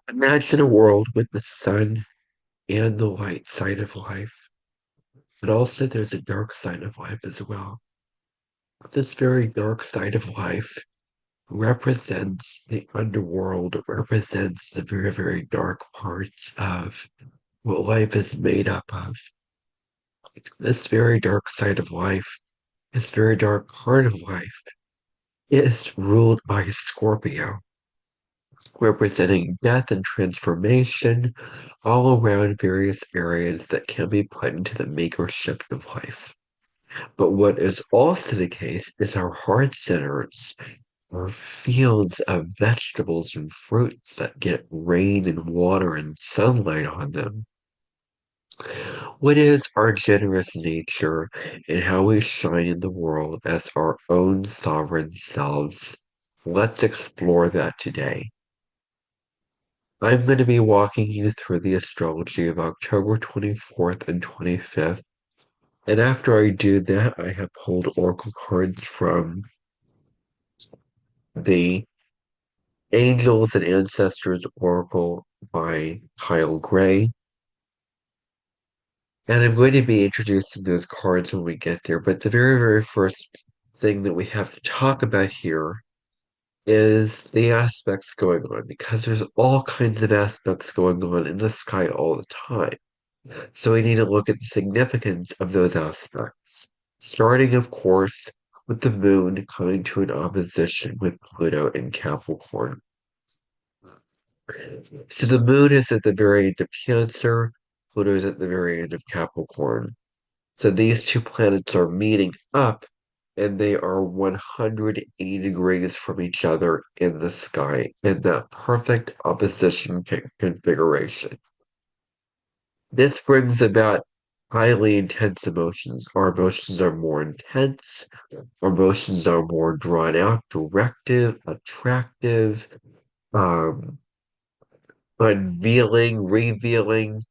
Imagine a world with the sun and the light side of life, but also there's a dark side of life as well. This very dark side of life represents the underworld, represents the very, very dark parts of what life is made up of. This very dark side of life, this very dark part of life, is ruled by Scorpio, representing death and transformation all around various areas that can be put into the make or shift of life. But what is also the case is our heart centers are fields of vegetables and fruits that get rain and water and sunlight on them. What is our generous nature and how we shine in the world as our own sovereign selves? Let's explore that today. I'm going to be walking you through the astrology of October 24th and 25th. And after I do that, I have pulled oracle cards from the Angels and Ancestors Oracle by Kyle Gray. And I'm going to be introducing those cards when we get there. But the very, very first thing that we have to talk about here is the aspects going on, because there's all kinds of aspects going on in the sky all the time. So we need to look at the significance of those aspects, starting, of course, with the moon coming to an opposition with Pluto in Capricorn. So the moon is at the very end of Cancer, Pluto is at the very end of Capricorn. So these two planets are meeting up and they are 180 degrees from each other in the sky in that perfect opposition configuration. This brings about highly intense emotions. Our emotions are more intense. Our emotions are more drawn out, directive, attractive, um, unveiling, revealing.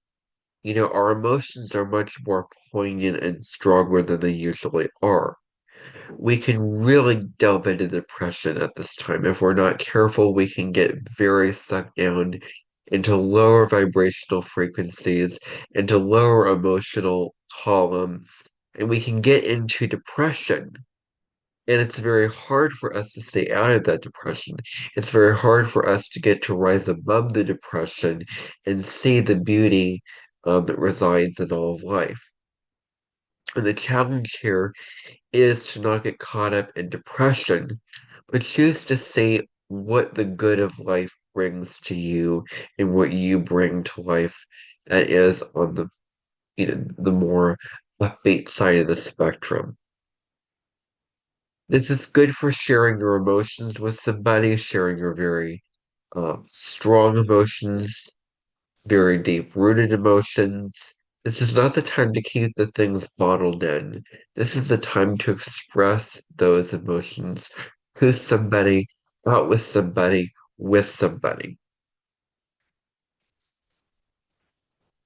Our emotions are much more poignant and stronger than they usually are. We can really delve into depression at this time. If we're not careful, we can get very sucked down into lower vibrational frequencies, into lower emotional columns, and we can get into depression. And it's very hard for us to stay out of that depression. It's very hard for us to get to rise above the depression and see the beauty that resides in all of life. And the challenge here is to not get caught up in depression, but choose to see what the good of life brings to you and what you bring to life that is on the more upbeat side of the spectrum. This is good for sharing your emotions with somebody, sharing your very strong emotions, very deep rooted emotions. This is not the time to keep the things bottled in. This is the time to express those emotions to somebody, out with somebody.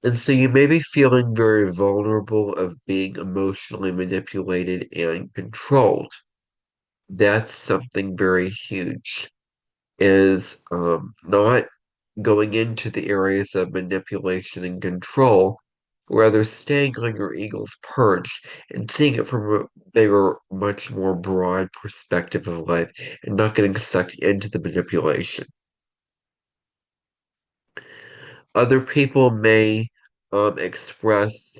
And so you may be feeling very vulnerable of being emotionally manipulated and controlled. That's something very huge, is not going into the areas of manipulation and control, rather staying on your eagle's perch and seeing it from a bigger, much more broad perspective of life and not getting sucked into the manipulation. Other people may express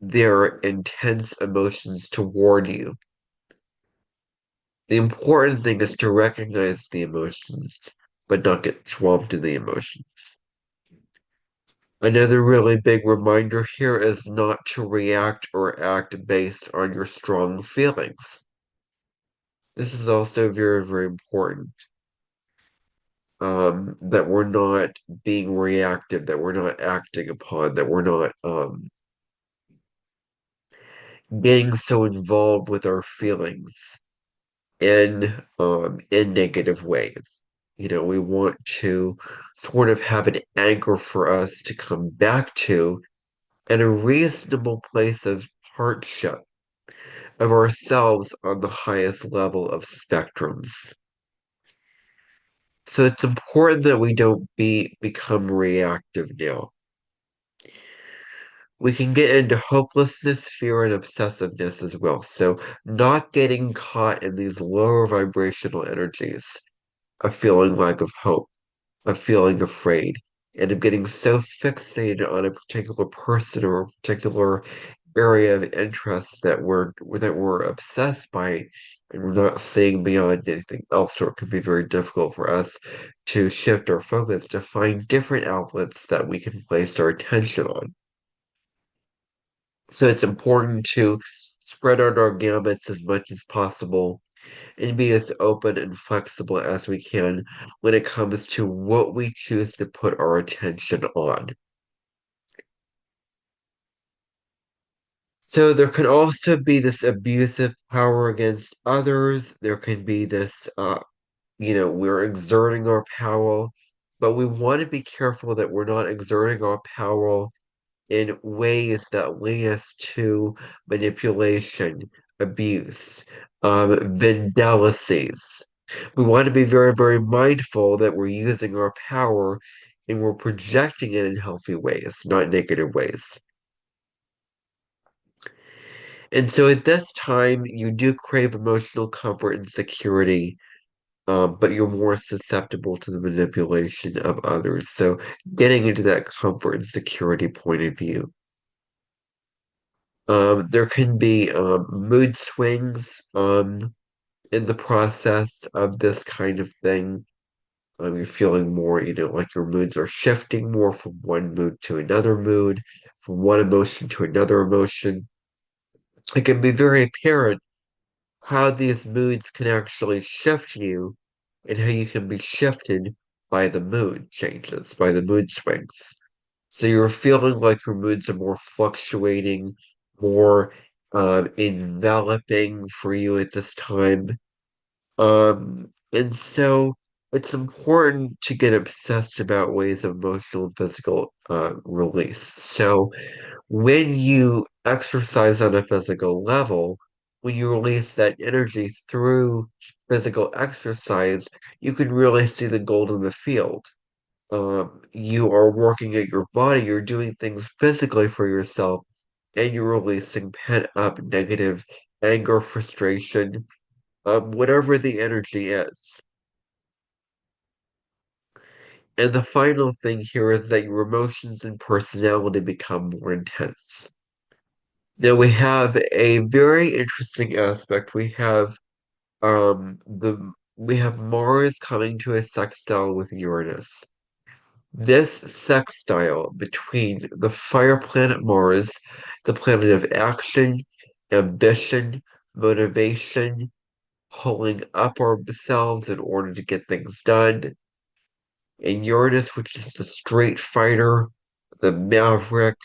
their intense emotions toward you. The important thing is to recognize the emotions, but not get swamped in the emotions. Another really big reminder here is not to react or act based on your strong feelings. This is also very, very important. That we're not being reactive, that we're not acting upon, that we're not getting so involved with our feelings in negative ways. We want to sort of have an anchor for us to come back to and a reasonable place of hardship of ourselves on the highest level of spectrums. So it's important that we don't become reactive now. We can get into hopelessness, fear, and obsessiveness as well. So not getting caught in these lower vibrational energies of feeling lack of hope, of feeling afraid, and of getting so fixated on a particular person or a particular area of interest that we're obsessed by and we're not seeing beyond anything else, or it can be very difficult for us to shift our focus to find different outlets that we can place our attention on. So it's important to spread out our gamuts as much as possible and be as open and flexible as we can when it comes to what we choose to put our attention on. So there can also be this abusive power against others. There can be this, we're exerting our power, but we want to be careful that we're not exerting our power in ways that lead us to manipulation, abuse, vendelices. We want to be very, very mindful that we're using our power and we're projecting it in healthy ways, not negative ways. And so at this time, you do crave emotional comfort and security, but you're more susceptible to the manipulation of others. So getting into that comfort and security point of view. There can be mood swings in the process of this kind of thing. You're feeling more, like your moods are shifting more from one mood to another mood, from one emotion to another emotion. It can be very apparent how these moods can actually shift you and how you can be shifted by the mood changes, by the mood swings. So you're feeling like your moods are more fluctuating, more enveloping for you at this time. And so it's important to get obsessed about ways of emotional and physical release. So when you exercise on a physical level, when you release that energy through physical exercise, you can really see the gold in the field. You are working at your body, you're doing things physically for yourself, and you're releasing pent up negative anger, frustration, whatever the energy is. And the final thing here is that your emotions and personality become more intense. Now we have a very interesting aspect. We have Mars coming to a sextile with Uranus. This sextile between the fire planet Mars, the planet of action, ambition, motivation, pulling up ourselves in order to get things done, and Uranus, which is the straight fighter, the maverick,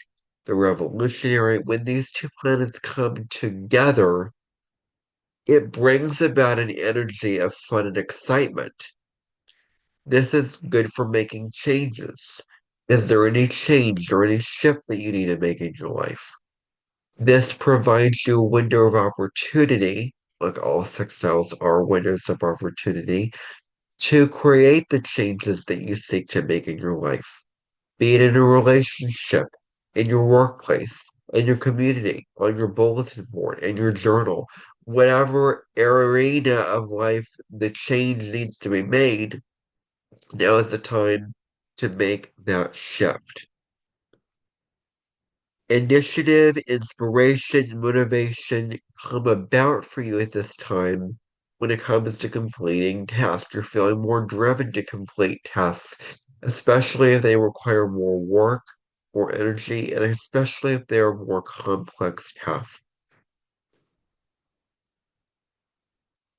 the revolutionary, when these two planets come together, it brings about an energy of fun and excitement. This is good for making changes. Is there any change or any shift that you need to make in your life? This provides you a window of opportunity, like all sextiles are windows of opportunity, to create the changes that you seek to make in your life, be it in a relationship, in your workplace, in your community, on your bulletin board, in your journal, whatever arena of life the change needs to be made, now is the time to make that shift. Initiative, inspiration, and motivation come about for you at this time when it comes to completing tasks. You're feeling more driven to complete tasks, especially if they require more work, more energy, and especially if they are more complex tasks.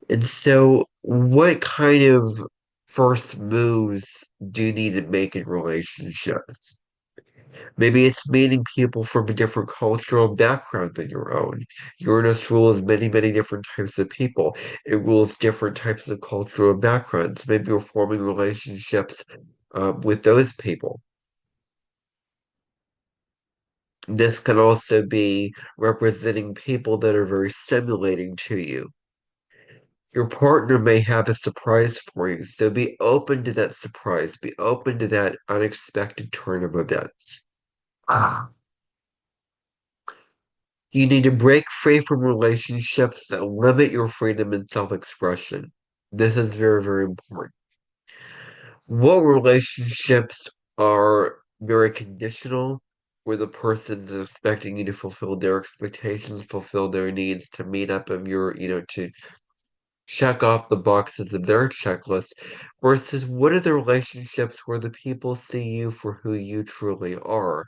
And so, what kind of first moves do you need to make in relationships? Maybe it's meeting people from a different cultural background than your own. Uranus rules many, many different types of people. It rules different types of cultural backgrounds. Maybe you're forming relationships with those people. This can also be representing people that are very stimulating to you. Your partner may have a surprise for you, so be open to that surprise. Be open to that unexpected turn of events. Ah. You need to break free from relationships that limit your freedom and self-expression. This is very, very important. What relationships are very conditional, where the person is expecting you to fulfill their expectations, fulfill their needs, to meet up of to check off the boxes of their checklist, versus what are the relationships where the people see you for who you truly are,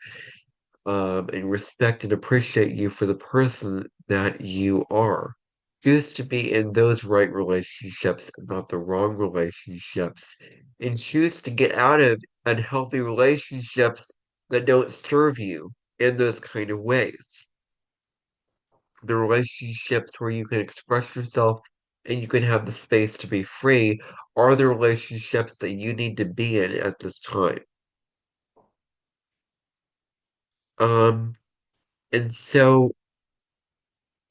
and respect and appreciate you for the person that you are. Choose to be in those right relationships, not the wrong relationships, and choose to get out of unhealthy relationships that don't serve you in those kind of ways. The relationships where you can express yourself and you can have the space to be free are the relationships that you need to be in at this time. Um, and so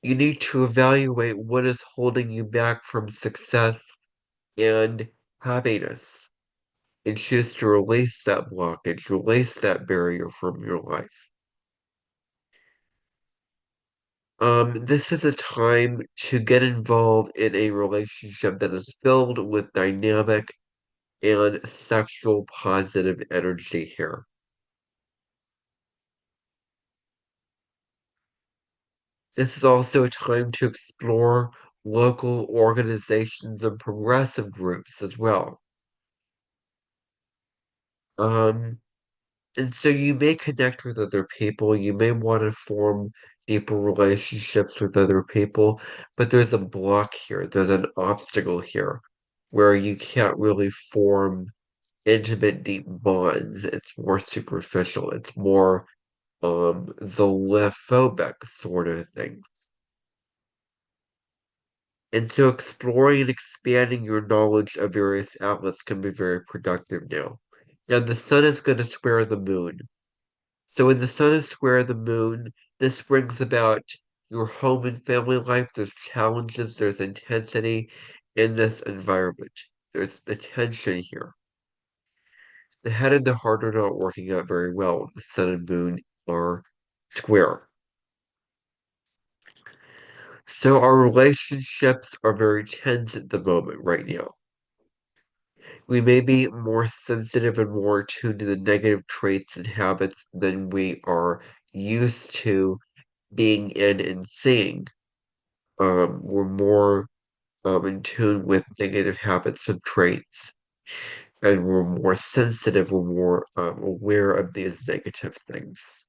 you need to evaluate what is holding you back from success and happiness, and choose to release that blockage, release that barrier from your life. This is a time to get involved in a relationship that is filled with dynamic and sexual positive energy here. This is also a time to explore local organizations and progressive groups as well. Um, And so you may connect with other people, you may want to form deeper relationships with other people, but there's a block here, there's an obstacle here where you can't really form intimate, deep bonds. It's more superficial, it's more zoophobic sort of thing. And so exploring and expanding your knowledge of various outlets can be very productive now. Now the sun is going to square the moon. So when the sun is square the moon, this brings about your home and family life. There's challenges, there's intensity in this environment. There's the tension here. The head and the heart are not working out very well when the sun and moon are square. So our relationships are very tense at the moment right now. We may be more sensitive and more attuned to the negative traits and habits than we are used to being in and seeing. We're more in tune with negative habits and traits, and we're more sensitive, we're more aware of these negative things.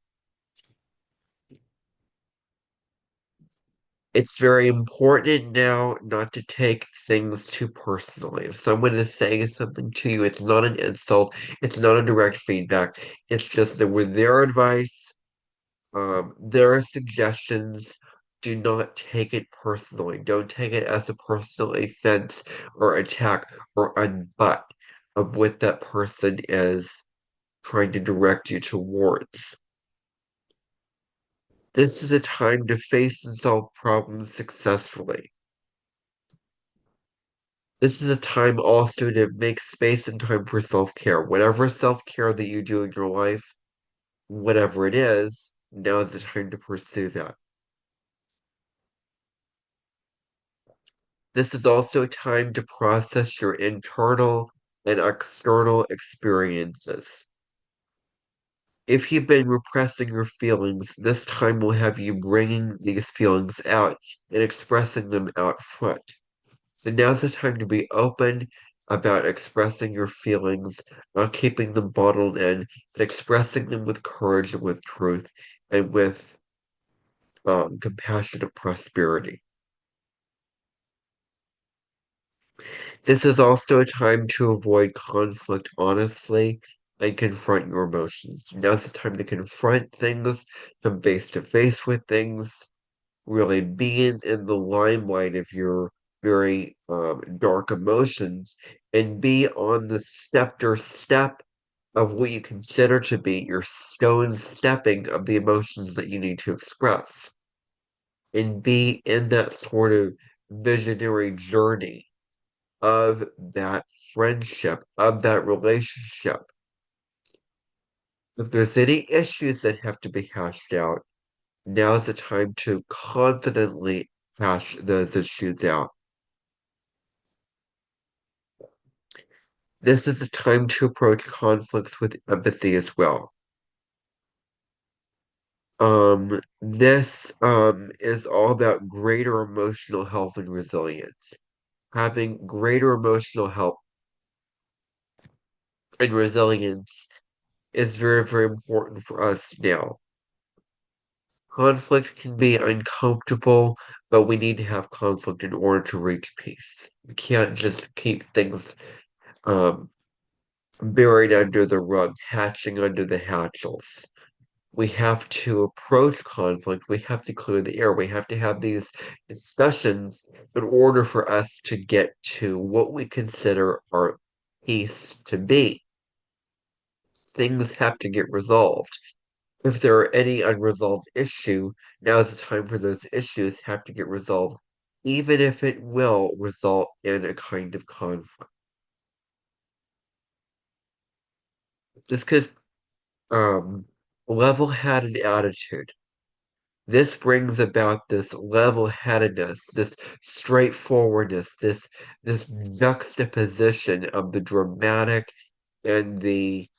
It's very important now not to take things too personally. If someone is saying something to you, it's not an insult, it's not a direct feedback, it's just that with their advice, their suggestions. Do not take it personally. Don't take it as a personal offense or attack or unbutt of what that person is trying to direct you towards. This is a time to face and solve problems successfully. This is a time also to make space and time for self-care. Whatever self-care that you do in your life, whatever it is, now is the time to pursue that. This is also a time to process your internal and external experiences. If you've been repressing your feelings, this time will have you bringing these feelings out and expressing them out front. So now's the time to be open about expressing your feelings, not keeping them bottled in, but expressing them with courage and with truth and with compassionate prosperity. This is also a time to avoid conflict honestly and confront your emotions. Now's the time to confront things, come face to face with things, really be in the limelight of your very dark emotions, and be on the scepter step of what you consider to be your stone stepping of the emotions that you need to express. And be in that sort of visionary journey of that friendship, of that relationship. If there's any issues that have to be hashed out, now's the time to confidently hash those issues out. This is the time to approach conflicts with empathy as well. This is all about greater emotional health and resilience. Having greater emotional health and resilience is very, very important for us now. Conflict can be uncomfortable, but we need to have conflict in order to reach peace. We can't just keep things um, buried under the rug, hatching under the hatchels. We have to approach conflict. We have to clear the air. We have to have these discussions in order for us to get to what we consider our peace to be. Things have to get resolved. If there are any unresolved issue, now is the time for those issues have to get resolved, even if it will result in a kind of conflict. Just because um, level-headed attitude. This brings about this level-headedness, this straightforwardness, this juxtaposition of the dramatic and the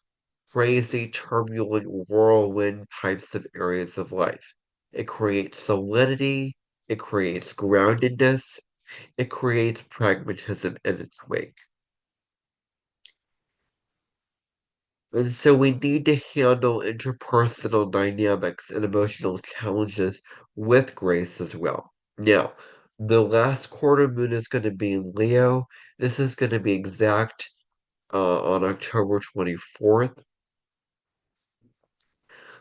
crazy, turbulent, whirlwind types of areas of life. It creates solidity, it creates groundedness, it creates pragmatism in its wake. And so we need to handle interpersonal dynamics and emotional challenges with grace as well. Now, the last quarter moon is going to be in Leo. This is going to be exact on October 24th.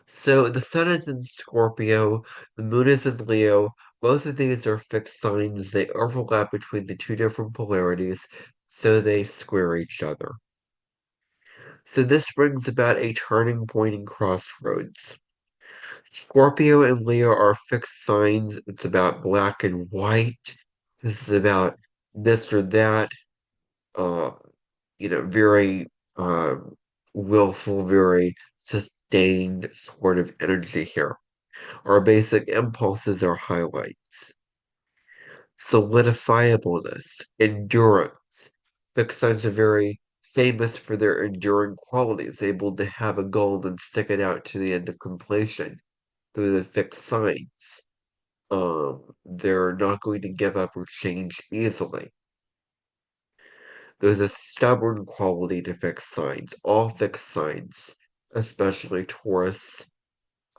So the sun is in Scorpio, the moon is in Leo. Both of these are fixed signs. They overlap between the two different polarities, so they square each other. So this brings about a turning point and crossroads. Scorpio and Leo are fixed signs. It's about black and white. This is about this or that. Uh, very willful, very sustained sort of energy here. Our basic impulses are highlights. Solidifiableness, endurance. Fixed signs are very famous for their enduring qualities, able to have a goal and stick it out to the end of completion through the fixed signs. They're not going to give up or change easily. There's a stubborn quality to fixed signs. All fixed signs, especially Taurus,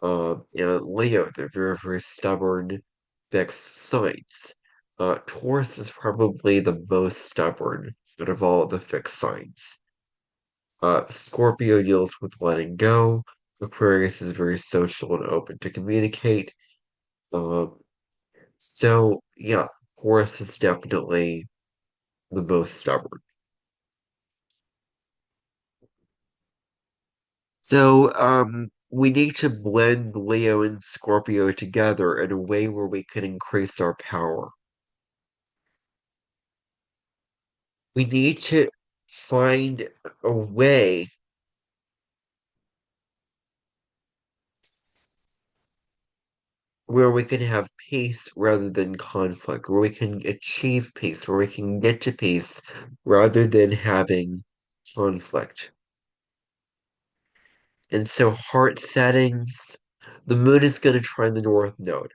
and Leo, they're very, very stubborn fixed signs. Taurus is probably the most stubborn out of all of the fixed signs. Scorpio deals with letting go. Aquarius is very social and open to communicate. Um, so yeah, Taurus is definitely the most stubborn. So, we need to blend Leo and Scorpio together in a way where we can increase our power. We need to find a way where we can have peace rather than conflict, where we can achieve peace, where we can get to peace rather than having conflict. And so, heart settings, the moon is going to try the North Node.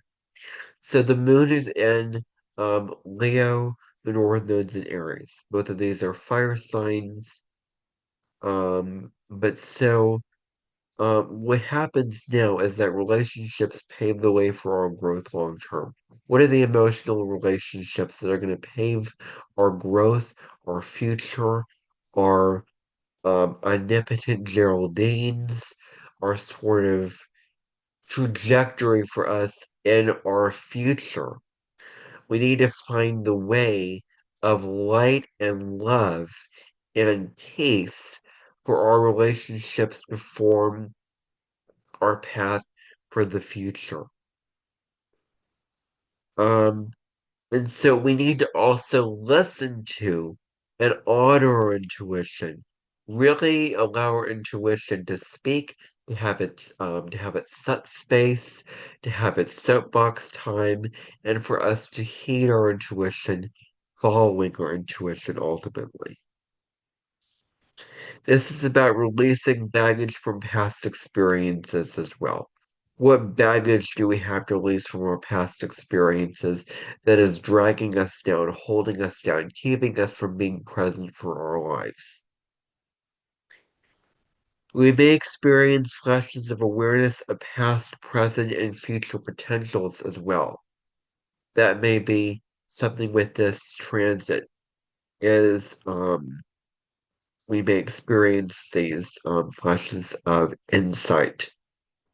So the moon is in Leo, the North Node's in Aries. Both of these are fire signs. But so what happens now is that relationships pave the way for our growth long term. What are the emotional relationships that are going to pave our growth, our future, our omnipotent Geraldines, our sort of trajectory for us in our future? We need to find the way of light and love and peace for our relationships to form our path for the future. Um, And so we need to also listen to and honor our intuition. Really allow our intuition to speak, to have its set space, to have its soapbox time, and for us to heed our intuition, following our intuition ultimately. This is about releasing baggage from past experiences as well. What baggage do we have to release from our past experiences that is dragging us down, holding us down, keeping us from being present for our lives? We may experience flashes of awareness of past, present, and future potentials as well. That may be something with this transit is we may experience these flashes of insight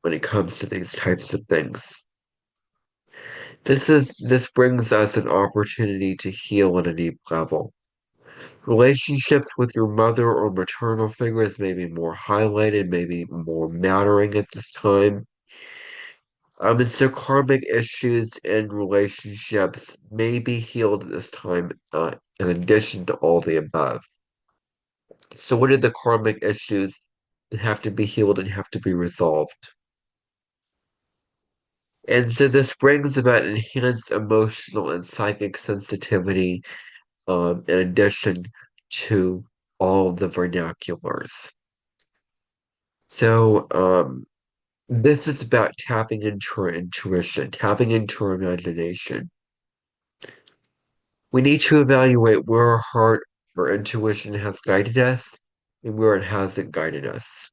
when it comes to these types of things. This brings us an opportunity to heal on a deep level. Relationships with your mother or maternal figures may be more highlighted, maybe more mattering at this time. And so karmic issues in relationships may be healed at this time, in addition to all the above. So what are the karmic issues that have to be healed and have to be resolved? And so this brings about enhanced emotional and psychic sensitivity, in addition to all of the vernaculars. So, this is about tapping into our intuition, tapping into our imagination. We need to evaluate where our heart or intuition has guided us and where it hasn't guided us,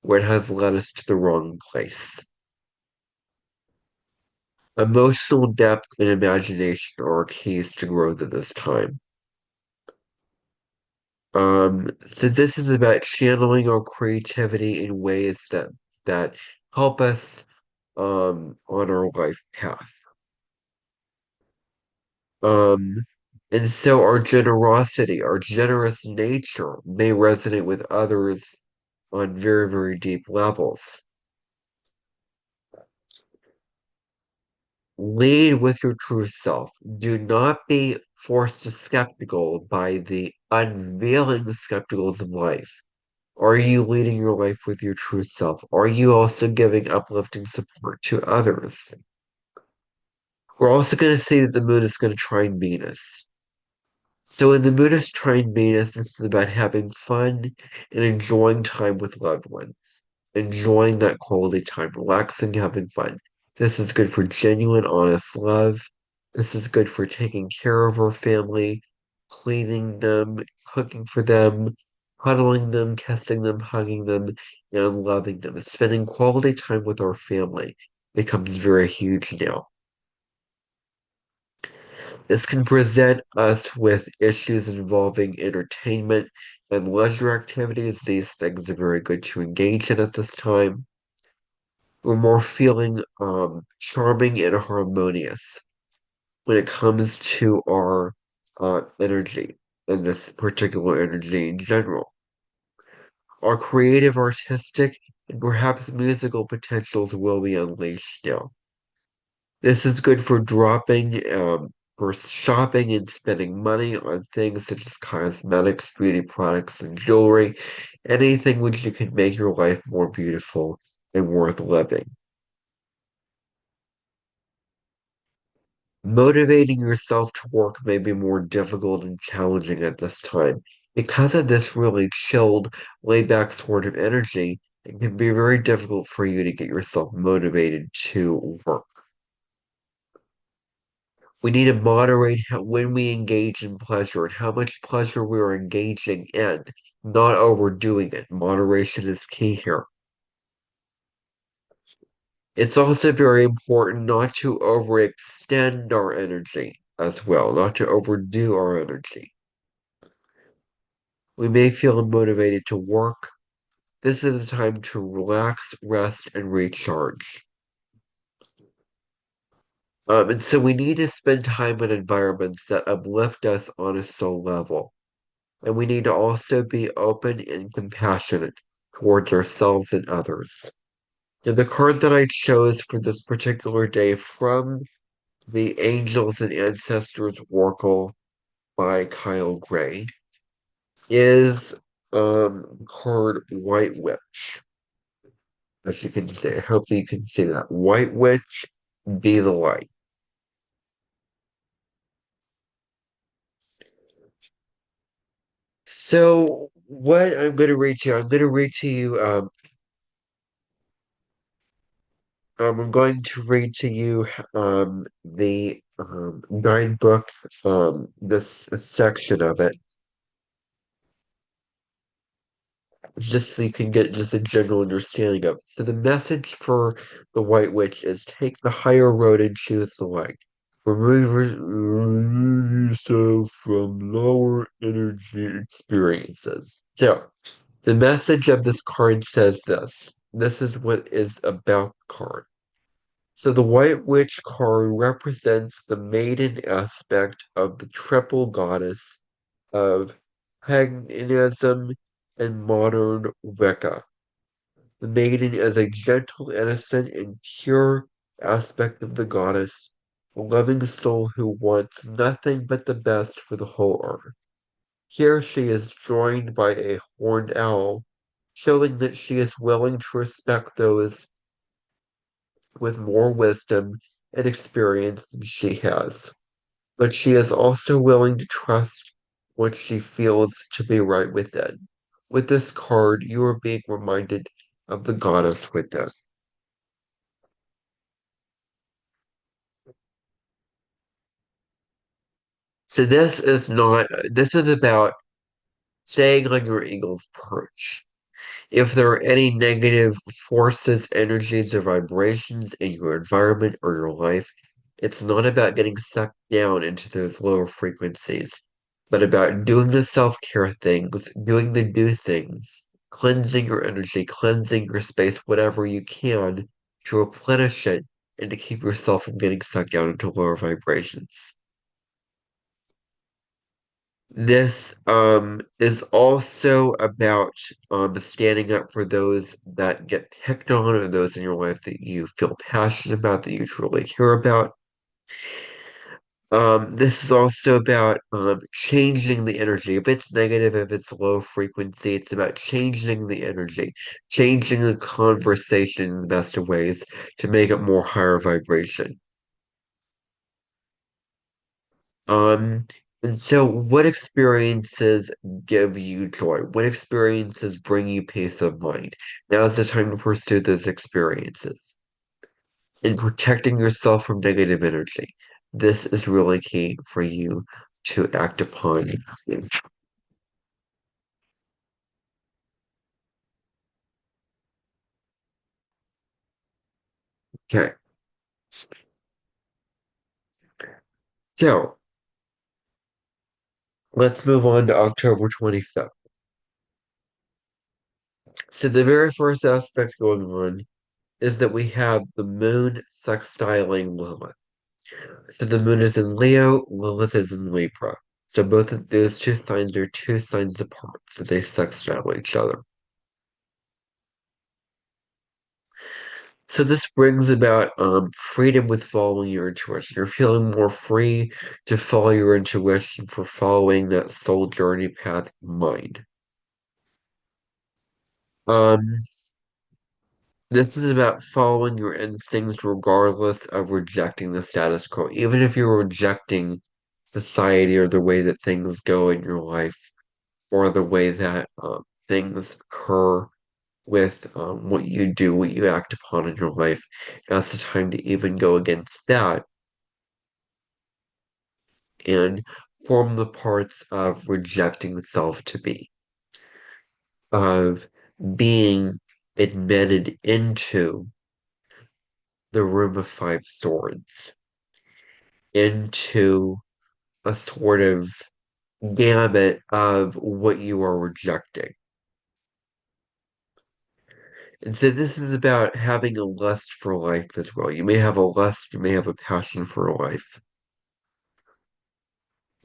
where it has led us to the wrong place. Emotional depth and imagination are keys to growth at this time. So this is about channeling our creativity in ways that help us on our life path. Um, and so our generosity, our generous nature may resonate with others on very, very deep levels. Lead with your true self. Do not be forced to skeptical by the unveiling skepticals of life. Are you leading your life with your true self? Are you also giving uplifting support to others? We're also going to see that the moon is going to trine Venus. So in the moon is trine Venus, this is about having fun and enjoying time with loved ones. Enjoying that quality time, relaxing, having fun. This is good for genuine, honest love. This is good for taking care of our family, cleaning them, cooking for them, cuddling them, kissing them, hugging them, and loving them. Spending quality time with our family becomes very huge now. This can present us with issues involving entertainment and leisure activities. These things are very good to engage in at this time. We're more feeling charming and harmonious when it comes to our energy and this particular energy in general. Our creative, artistic, and perhaps musical potentials will be unleashed now. This is good for shopping and spending money on things such as cosmetics, beauty products, and jewelry, anything which you can make your life more beautiful and worth living. Motivating yourself to work may be more difficult and challenging at this time. Because of this really chilled, laid back sort of energy, it can be very difficult for you to get yourself motivated to work. We need to moderate when we engage in pleasure and how much pleasure we're engaging in, not overdoing it. Moderation is key here. It's also very important not to overextend our energy as well, not to overdo our energy. We may feel motivated to work. This is a time to relax, rest, and recharge. And so we need to spend time in environments that uplift us on a soul level. And we need to also be open and compassionate towards ourselves and others. And the card that I chose for this particular day from The Angels and Ancestors Oracle by Kyle Gray is card White Witch. As you can say, hopefully you can see that. White Witch, be the light. So what I'm going to read to you, I'm going to read to you, I'm going to read to you the guidebook, this section of it, just so you can get just a general understanding of it. So the message for the White Witch is take the higher road and choose the light. Remove yourself from lower energy experiences. So the message of this card says this. This is what is about the card. So the White Witch card represents the maiden aspect of the triple goddess of paganism and modern Wicca. The maiden is a gentle, innocent, and pure aspect of the goddess, a loving soul who wants nothing but the best for the whole earth. Here she is joined by a horned owl, showing that she is willing to respect those with more wisdom and experience than she has. But she is also willing to trust what she feels to be right within. With this card, you are being reminded of the goddess within. So this is about staying on your eagle's perch. If there are any negative forces, energies, or vibrations in your environment or your life, it's not about getting sucked down into those lower frequencies, but about doing the self-care things, doing the do things, cleansing your energy, cleansing your space, whatever you can to replenish it and to keep yourself from getting sucked down into lower vibrations. This is also about standing up for those that get picked on or those in your life that you feel passionate about, that you truly care about. This is also about changing the energy. If it's negative, if it's low frequency, it's about changing the energy, changing the conversation in the best of ways to make it more higher vibration. Um, and so what experiences give you joy? What experiences bring you peace of mind? Now is the time to pursue those experiences. And protecting yourself from negative energy. This is really key for you to act upon. Okay, so let's move on to October 25th. So the very first aspect going on is that we have the moon sextiling Lilith. So the moon is in Leo, Lilith is in Libra. So both of those two signs are two signs apart, so they sextile each other. So this brings about freedom with following your intuition. You're feeling more free to follow your intuition for following that soul journey path in mind. Um, this is about following your instincts regardless of rejecting the status quo. Even if you're rejecting society or the way that things go in your life, or the way that things occur with what you do, what you act upon in your life. Now's the time to even go against that and form the parts of rejecting self to be, of being admitted into the room of five swords, into a sort of gamut of what you are rejecting. And so this is about having a lust for life as well. You may have a lust, you may have a passion for life.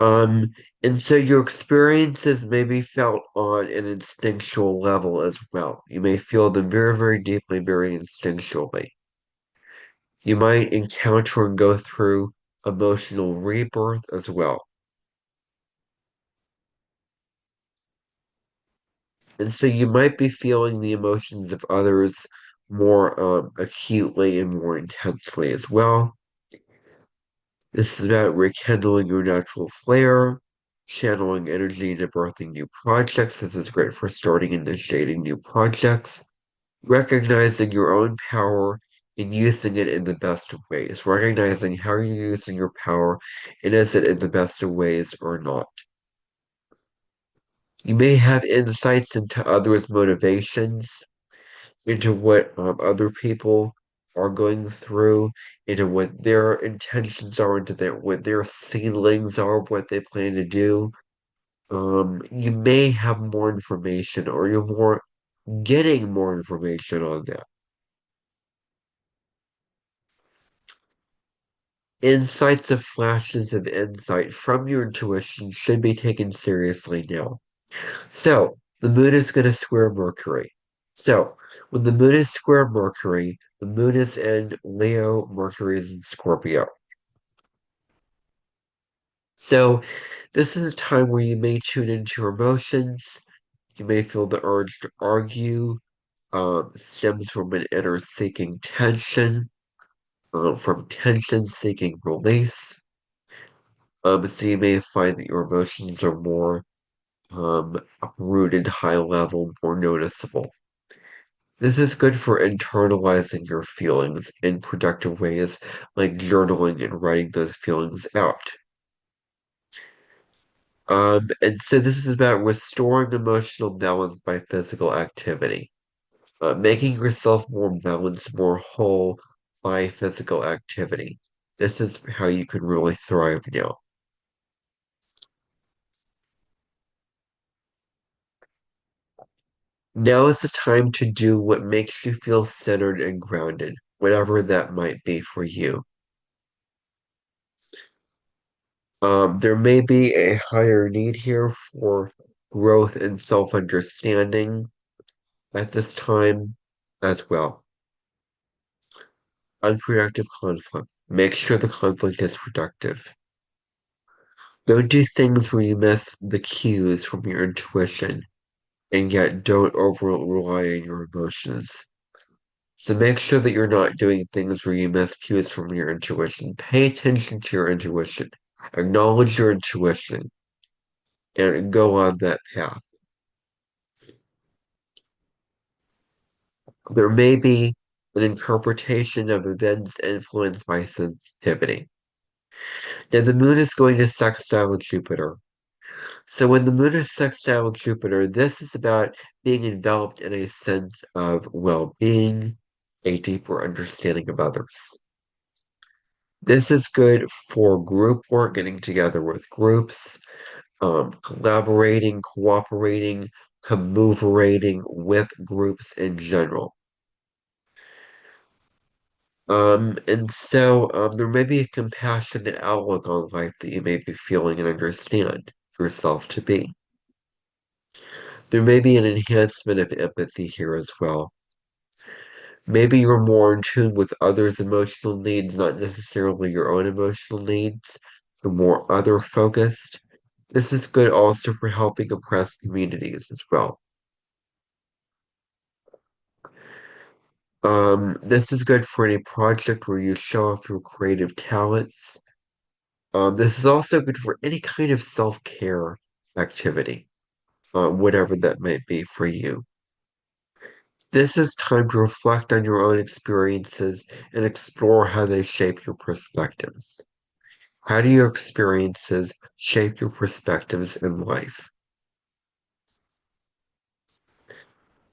Um, and so your experiences may be felt on an instinctual level as well. You may feel them very, very deeply, very instinctually. You might encounter and go through emotional rebirth as well. And so you might be feeling the emotions of others more acutely and more intensely as well. This is about rekindling your natural flair, channeling energy into birthing new projects. This is great for starting and initiating new projects. Recognizing your own power and using it in the best of ways. Recognizing how you're using your power and is it in the best of ways or not. You may have insights into others' motivations, into what other people are going through, into what their intentions are, into what their ceilings are, what they plan to do. You may have more information, or you're more getting more information on that. Insights of flashes of insight from your intuition should be taken seriously now. So, the moon is going to square Mercury. So, when the moon is square Mercury, the moon is in Leo, Mercury is in Scorpio. So, this is a time where you may tune into your emotions. You may feel the urge to argue, stems from an inner seeking tension, from tension seeking release. So you may find that your emotions are more um, rooted, high level, more noticeable. This is good for internalizing your feelings in productive ways like journaling and writing those feelings out. And so this is about restoring emotional balance by physical activity, making yourself more balanced, more whole by physical activity. This is how you can really thrive now. Now is the time to do what makes you feel centered and grounded, whatever that might be for you. There may be a higher need here for growth and self-understanding at this time as well. Unproductive conflict. Make sure the conflict is productive. Don't do things where you miss the cues from your intuition and yet don't over rely on your emotions. So make sure that you're not doing things where you miss cues from your intuition. Pay attention to your intuition. Acknowledge your intuition and go on that path. There may be an interpretation of events influenced by sensitivity. Now, the moon is going to sextile Jupiter. So, when the moon is sextile Jupiter, this is about being enveloped in a sense of well being, a deeper understanding of others. This is good for group work, getting together with groups, collaborating, cooperating, commoverating with groups in general. And so there may be a compassionate outlook on life that you may be feeling and understand yourself to be. There may be an enhancement of empathy here as well. Maybe you're more in tune with others' emotional needs, not necessarily your own emotional needs. You're more other focused. This is good also for helping oppressed communities as well. This is good for any project where you show off your creative talents. This is also good for any kind of self-care activity, whatever that might be for you. This is time to reflect on your own experiences and explore how they shape your perspectives. How do your experiences shape your perspectives in life?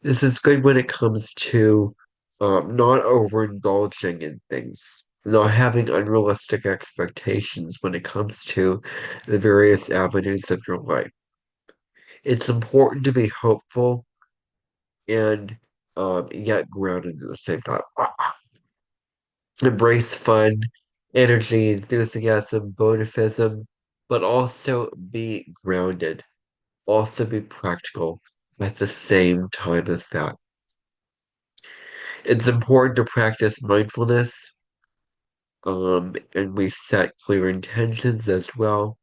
This is good when it comes to not overindulging in things, not having unrealistic expectations when it comes to the various avenues of your life. It's important to be hopeful and yet grounded at the same time. Embrace fun, energy, enthusiasm, bonafism, but also be grounded. Also be practical at the same time as that. It's important to practice mindfulness, and we set clear intentions as well.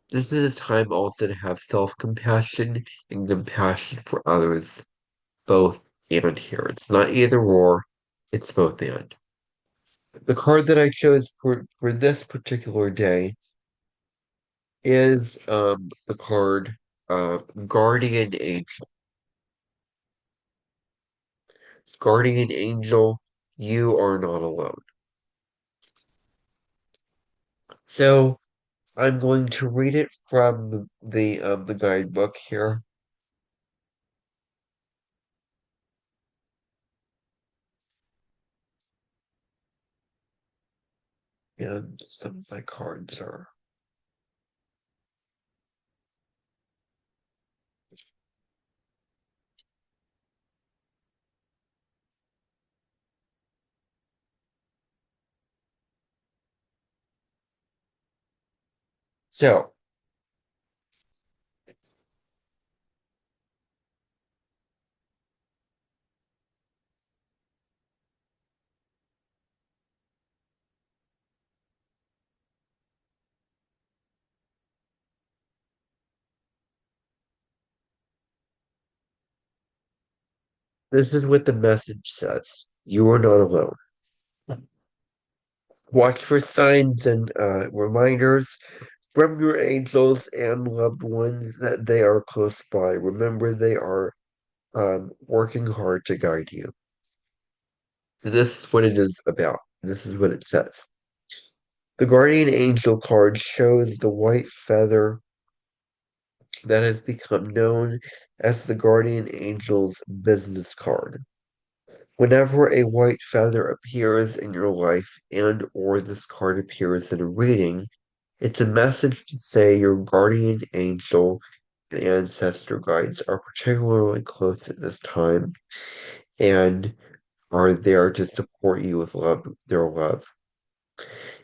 This is a time also to have self-compassion and compassion for others, both and here. It's not either or, it's both and. The card that I chose for this particular day is the card Guardian Angel. Guardian Angel, you are not alone. So I'm going to read it from the guidebook here and some of my cards are. So this is what the message says. You are not alone. Watch for signs and reminders from your angels and loved ones that they are close by. Remember, they are working hard to guide you. So this is what it is about. This is what it says. The guardian angel card shows the white feather that has become known as the guardian angel's business card. Whenever a white feather appears in your life and or this card appears in a reading, it's a message to say your guardian angel and ancestor guides are particularly close at this time and are there to support you with their love.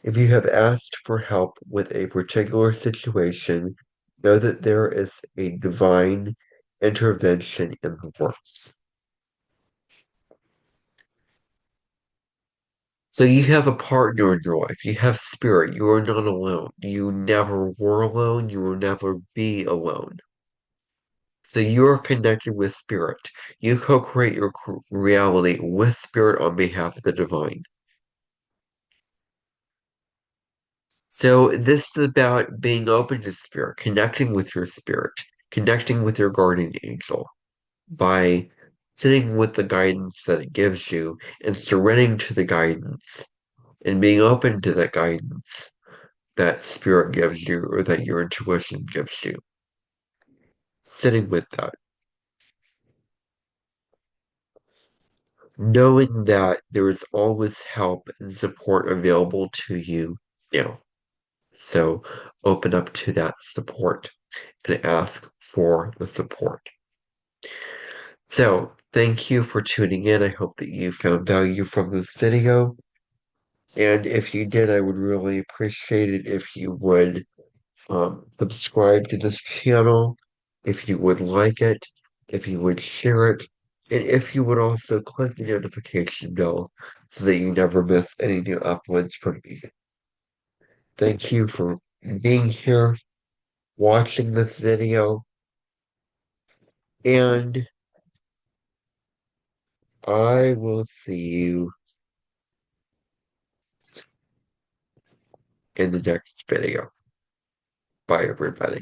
If you have asked for help with a particular situation, know that there is a divine intervention in the works. So you have a partner in your life. You have spirit. You are not alone. You never were alone. You will never be alone. So you're connected with spirit. You co-create your reality with spirit on behalf of the divine. So this is about being open to spirit, connecting with your spirit, connecting with your guardian angel by sitting with the guidance that it gives you and surrendering to the guidance and being open to that guidance that spirit gives you or that your intuition gives you. Sitting with that, knowing that there is always help and support available to you now. So open up to that support and ask for the support. So thank you for tuning in. I hope that you found value from this video. And if you did, I would really appreciate it if you would subscribe to this channel, if you would like it, if you would share it, and if you would also click the notification bell so that you never miss any new uploads from me. Thank you for being here, watching this video, and I will see you in the next video. Bye, everybody.